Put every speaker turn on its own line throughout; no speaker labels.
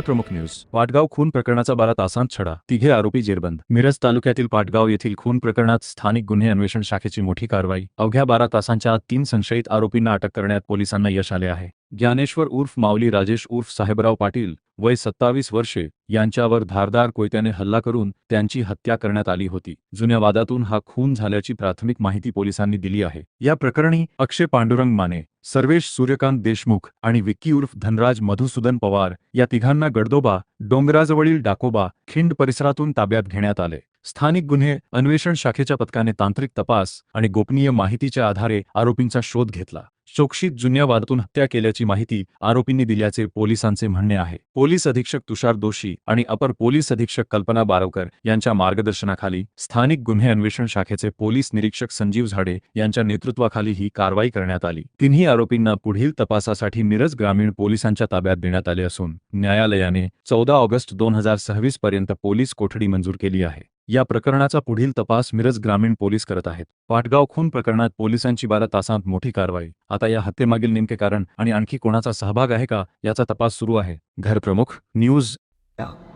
प्रमुख न्यूज. पाटगाव खून प्रकरणाचा 12 तासांत छडा, तिघे आरोपी जेरबंद. मिरज तालुक्यातील पाटगाव येथील खून प्रकरणात स्थानिक गुन्हे अन्वेषण शाखेची मोठी कारवाई. अवघ्या 12 तासांच्या आत 3 संशयित आरोपींना अटक करण्यात पोलिसांना यश आले आहे. ज्ञानेश्वर उर्फ माऊली राजेश उर्फ साहेबराव पाटील वय 27 वर्षे यांच्यावर धारदार कोयत्याने हल्ला करून त्यांची हत्या करण्यात आली होती. जुन्या वादातून हा खून झाल्याची प्राथमिक माहिती पोलिसांनी दिली आहे. या प्रकरणी अक्षय पांडुरंग माने, सर्वेश सूर्यकांत देशमुख आणि विक्की उर्फ धनराज मधुसूदन पवार या तिघांना गडदोबा, डोंगराजवळील डाकोबा, खिंड परिसरातून ताब्यात घेण्यात आले. स्थानिक गुन्हे अन्वेषण शाखेच्या पथकाने तांत्रिक तपास आणि गोपनीय माहितीच्या आधारे आरोपींचा शोध घेतला. चोक्षित जुन्या वादातून हत्या केल्याची माहिती आरोपींनी दिल्याचे पोलिसांचे म्हणणे आहे. पोलीस अधीक्षक तुषार दोशी आणि अपर पोलीस अधीक्षक कल्पना बारवकर यांच्या मार्गदर्शनाखाली स्थानिक गुन्हे अन्वेषण शाखेचे पोलीस निरीक्षक संजीव झाडे यांच्या नेतृत्वाखाली ही कारवाई करण्यात आली. तिन्ही आरोपींना पुढील तपासासाठी मिरज ग्रामीण पोलिसांच्या ताब्यात देण्यात आले असून न्यायालयाने 14 ऑगस्ट 2026 पर्यंत पोलीस कोठडी मंजूर केली आहे. या प्रकरणाचा पुढील तपास मिरज ग्रामीण पोलीस करत आहेत. पाटगाव खून प्रकरणात पोलिसांची 12 तासांत मोठी कारवाई. आता या हत्येमागील नेमके कारण आणि आणखी कोणाचा सहभाग आहे का याचा तपास सुरू आहे. घरप्रमुख न्यूज.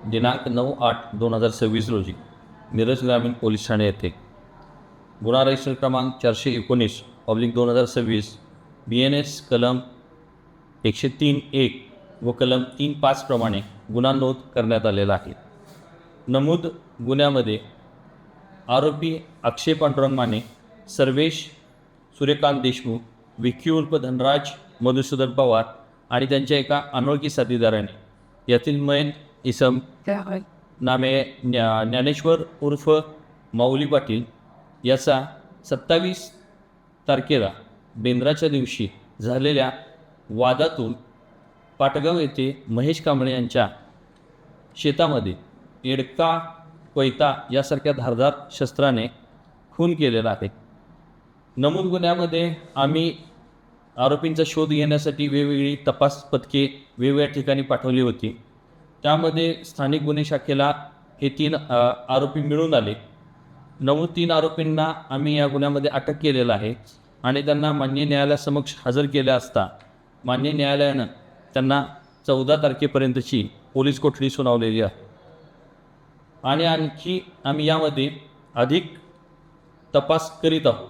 दिनांक 9/8/2026 रोजी मिरज ग्रामीण पोलीस ठाणे येथे गुन्हा रजिस्टर क्रमांक 419/2026 BNS कलम 103(1) व कलम 3(5) प्रमाणे गुन्हा नोंद करण्यात आलेला आहे. नमूद गुन्ह्यामध्ये आरोपी अक्षय पांडुरंग माने, सर्वेश सूर्यकांत देशमुख, विक्की उर्फ धनराज मधुसूदन पवार आणि त्यांच्या एका अनोळखी साथीदाराने यातील मैन इसम नामे ज्ञानेश्वर उर्फ माऊली पाटील याचा 27 तारखेला बेंद्राच्या दिवशी झालेल्या वादातून पाटगाव येथे महेश कांबळे यांच्या शेतामध्ये एडका, कोयता यासारख्या धारदार शस्त्राने खून केलेला आहे. नमूद गुन्ह्यामध्ये आम्ही आरोपींचा शोध घेण्यासाठी वेगवेगळी तपास पथके वेगवेगळ्या ठिकाणी पाठवली होती. त्यामध्ये स्थानिक गुन्हे शाखेला हे 3 आरोपी मिळून आले. नमूद 3 आरोपींना आम्ही या गुन्ह्यामध्ये अटक केलेलं आहे आणि त्यांना मान्य न्यायालयासमक्ष हजर केले असता मान्य न्यायालयानं त्यांना 14 तारखेपर्यंतची पोलीस कोठडी सुनावलेली आहे. आणि आणखी आम्ही यामध्ये अधिक तपास करीत आहोत.